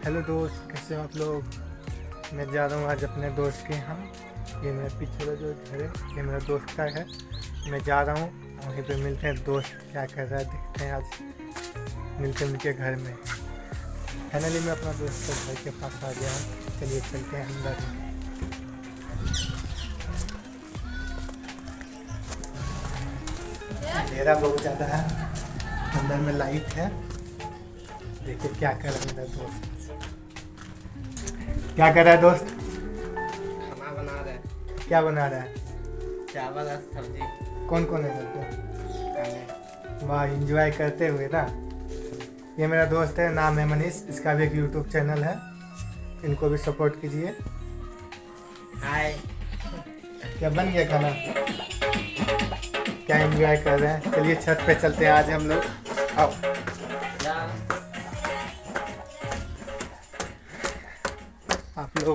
Hello दोस्त, कैसे हो आप लोग। मैं जा रहा हूँ आज अपने दोस्त के यहाँ। ये मेरे पीछे का जो घर है ये मेरा दोस्त का है। मैं जा रहा हूँ, वहीं पे मिलते हैं। दोस्त क्या कर रहा है देखते हैं, आज मिलते उनके घर में। फाइनली मैं अपना दोस्त के घर के पास आ गया हूँ। चलिए चलते हैं अंदर। अंधेरा बहुत ज़्यादा है, अंदर में लाइट है। देखिए क्या कर रहा है मेरा दोस्त। क्या कर रहा है दोस्त? खाना बना रहे हैं। क्या बना रहा है? चावल और सब्जी कौन कौन है घर पे? खाने। वाह, एंजॉय करते हुए ना। ये मेरा दोस्त है, नाम है मनीष। इसका भी एक यूट्यूब चैनल है, इनको भी सपोर्ट कीजिए। हाय। क्या बन गया खाना? क्या एंजॉय कर रहे हैं? चलिए छत पे चलते हैं आज हम लोग। आओ। आप लोग